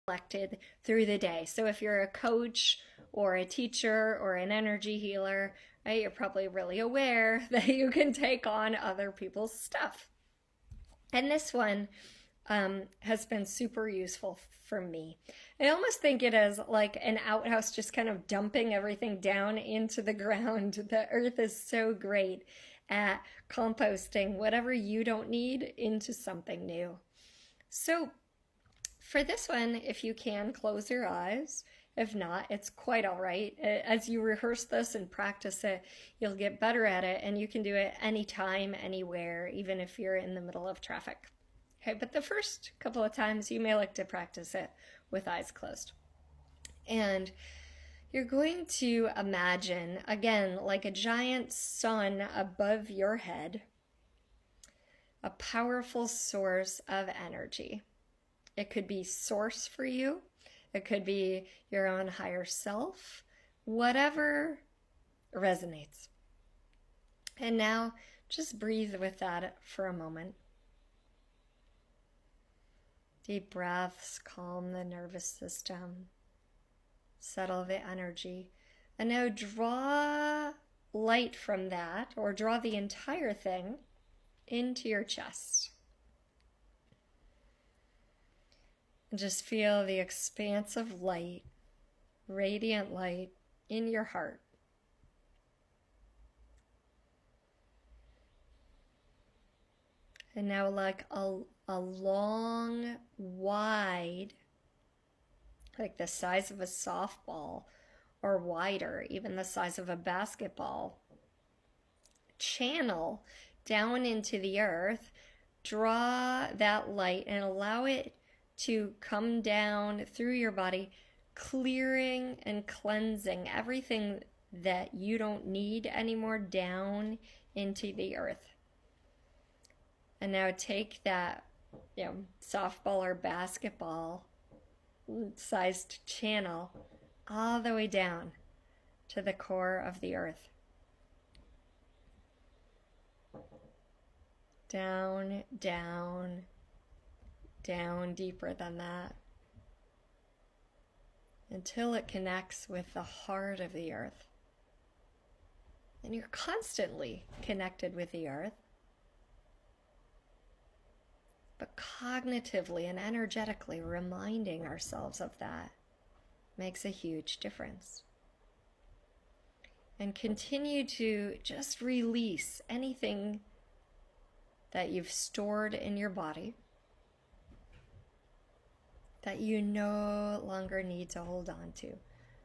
collected through the day. So if you're a coach or a teacher or an energy healer, right, you're probably really aware that you can take on other people's stuff. And this one has been super useful for me. I almost think it is like an outhouse, just kind of dumping everything down into the ground. The earth is so great at composting whatever you don't need into something new. So for this one, if you can, close your eyes. If not, it's quite all right. As you rehearse this and practice it, you'll get better at it, and you can do it anytime, anywhere, even if you're in the middle of traffic. Okay, but the first couple of times you may like to practice it with eyes closed. And you're going to imagine, again, like a giant sun above your head, a powerful source of energy. It could be source for you. It could be your own higher self, whatever resonates. And now just breathe with that for a moment. Deep breaths calm the nervous system, settle the energy. And now draw light from that, or draw the entire thing into your chest. And just feel the expanse of light, radiant light in your heart. And now like a long, wide, like the size of a softball or wider, even the size of a basketball, channel down into the earth, draw that light and allow it to come down through your body, clearing and cleansing everything that you don't need anymore down into the earth. And now take that, softball or basketball sized channel all the way down to the core of the earth. Down, down, down deeper than that, until it connects with the heart of the earth. And you're constantly connected with the earth, but cognitively and energetically reminding ourselves of that makes a huge difference. And continue to just release anything that you've stored in your body that you no longer need to hold on to.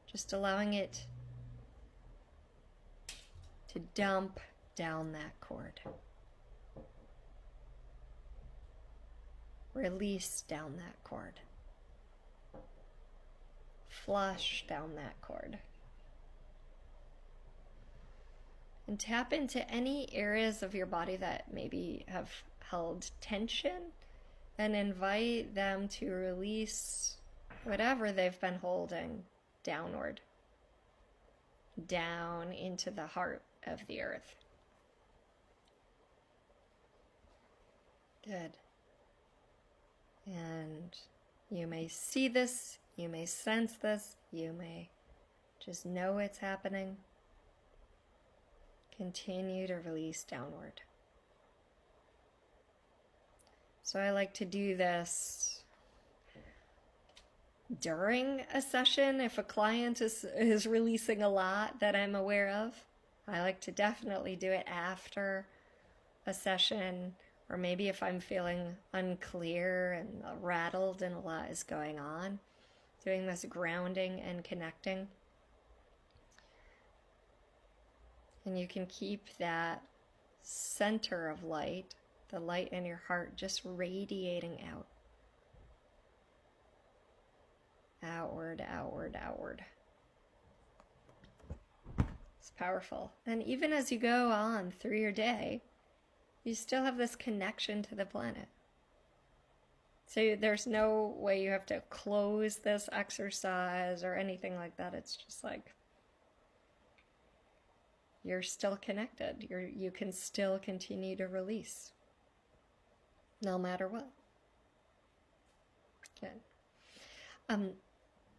Just allowing it to dump down that cord. Release down that cord. Flush down that cord. And tap into any areas of your body that maybe have held tension, and invite them to release whatever they've been holding downward, down into the heart of the earth. Good. And you may see this, you may sense this, you may just know it's happening. Continue to release downward. So I like to do this during a session if a client is releasing a lot that I'm aware of. I like to definitely do it after a session, or maybe if I'm feeling unclear and rattled and a lot is going on, doing this grounding and connecting. And you can keep that center of light, the light in your heart, just radiating out. Outward, outward, outward. It's powerful. And even as you go on through your day, you still have this connection to the planet. So there's no way you have to close this exercise or anything like that. It's just like you're still connected. You can still continue to release, no matter what. Good.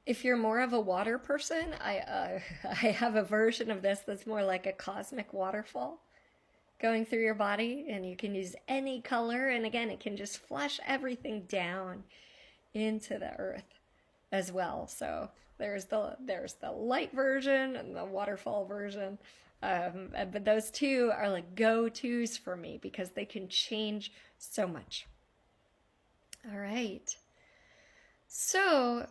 If you're more of a water person, I have a version of this that's more like a cosmic waterfall going through your body, and you can use any color, and again, it can just flush everything down into the earth as well. So there's the light version and the waterfall version. But those two are like go-tos for me because they can change so much. All right. So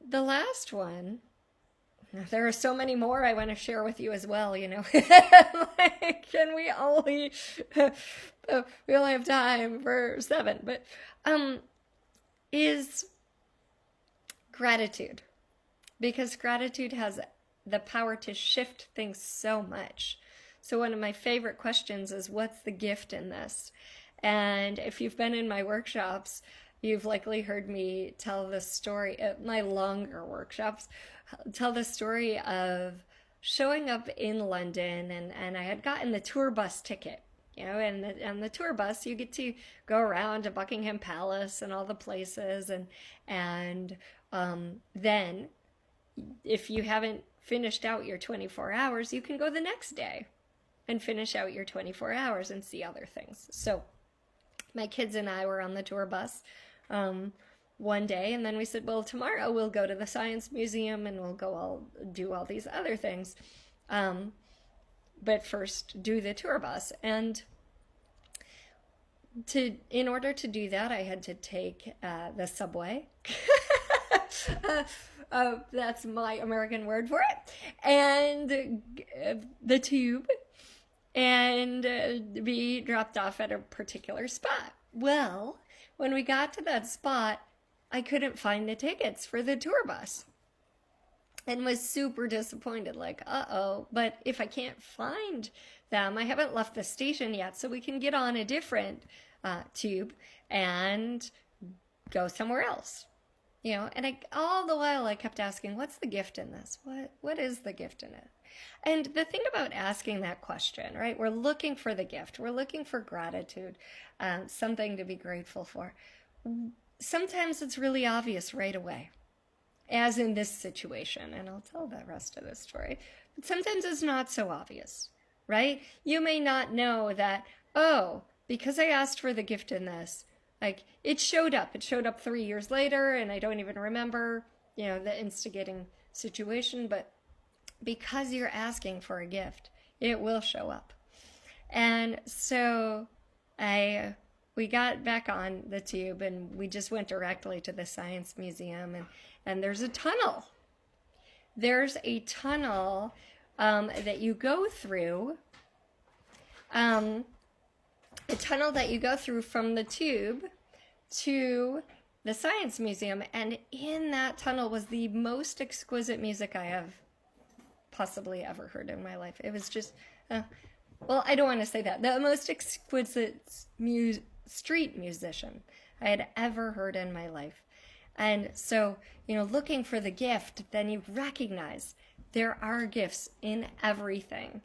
the last one, there are so many more I want to share with you as well, you know. Like, can we only have time for 7, but is gratitude. Because gratitude has the power to shift things so much. So one of my favorite questions is, what's the gift in this? And if you've been in my workshops, you've likely heard me tell the story at my longer workshops, tell the story of showing up in London, and I had gotten the tour bus ticket, you know, and on the tour bus you get to go around to Buckingham Palace and all the places, and then if you haven't finished out your 24 hours, you can go the next day and finish out your 24 hours and see other things. So my kids and I were on the tour bus one day, and then we said, well, tomorrow we'll go to the Science Museum and we'll go do all these other things. But first do the tour bus. And in order to do that, I had to take the subway. That's my American word for it. And the tube, and be dropped off at a particular spot. Well, when we got to that spot, I couldn't find the tickets for the tour bus and was super disappointed, like, uh-oh, but if I can't find them, I haven't left the station yet, so we can get on a different tube and go somewhere else. You know, and all the while I kept asking, what's the gift in this? What is the gift in it? And the thing about asking that question, right, we're looking for the gift. We're looking for gratitude, something to be grateful for. Sometimes it's really obvious right away, as in this situation, and I'll tell the rest of the story. But sometimes it's not so obvious, right? You may not know that, oh, because I asked for the gift in this, like, it showed up 3 years later, and I don't even remember, you know, the instigating situation, but because you're asking for a gift, it will show up. And so we got back on the tube, and we just went directly to the Science Museum, and there's a tunnel. There's a tunnel that you go through, a tunnel that you go through from the tube to the Science Museum, and in that tunnel was the most exquisite music I have possibly ever heard in my life. It was just, well, I don't want to say that. The most exquisite street musician I had ever heard in my life. And so, you know, looking for the gift, then you recognize there are gifts in everything.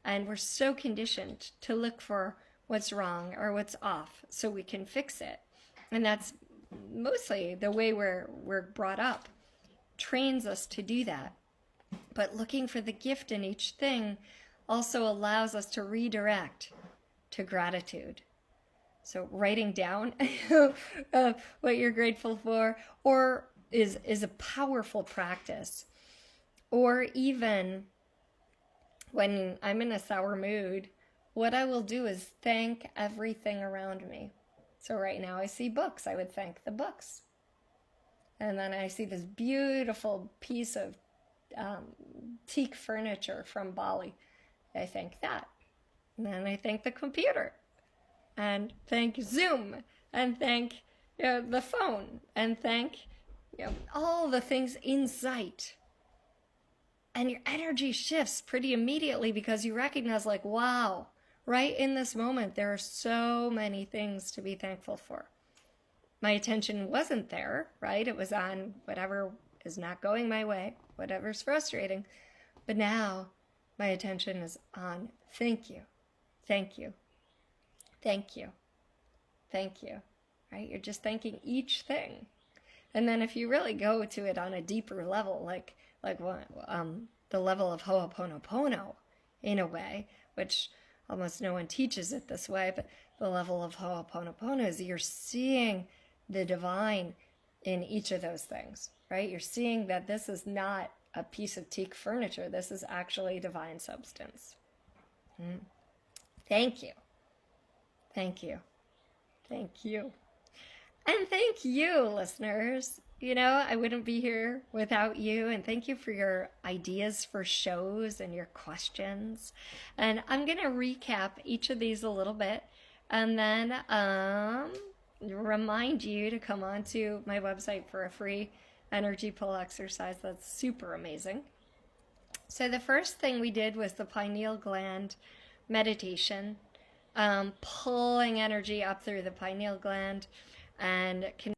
And we're so conditioned to look for what's wrong or what's off so we can fix it. And that's mostly the way we're brought up, trains us to do that. But looking for the gift in each thing also allows us to redirect to gratitude. So writing down what you're grateful for, or is a powerful practice. Or even when I'm in a sour mood, what I will do is thank everything around me. So right now I see books, I would thank the books. And then I see this beautiful piece of teak furniture from Bali. I thank that. And then I thank the computer. And thank Zoom. And thank the phone. And thank all the things in sight. And your energy shifts pretty immediately because you recognize, like, wow, right in this moment, there are so many things to be thankful for. My attention wasn't there, right? It was on whatever is not going my way, whatever's frustrating. But now my attention is on thank you, thank you, thank you, thank you, right? You're just thanking each thing. And then if you really go to it on a deeper level, like what, the level of Ho'oponopono, in a way, which almost no one teaches it this way, but the level of Ho'oponopono is you're seeing the divine in each of those things, right? You're seeing that this is not a piece of teak furniture. This is actually divine substance. Thank you. Thank you. Thank you. And thank you, listeners. You know, I wouldn't be here without you. And thank you for your ideas for shows and your questions. And I'm going to recap each of these a little bit and then remind you to come on to my website for a free energy pull exercise that's super amazing. So the first thing we did was the pineal gland meditation, pulling energy up through the pineal gland and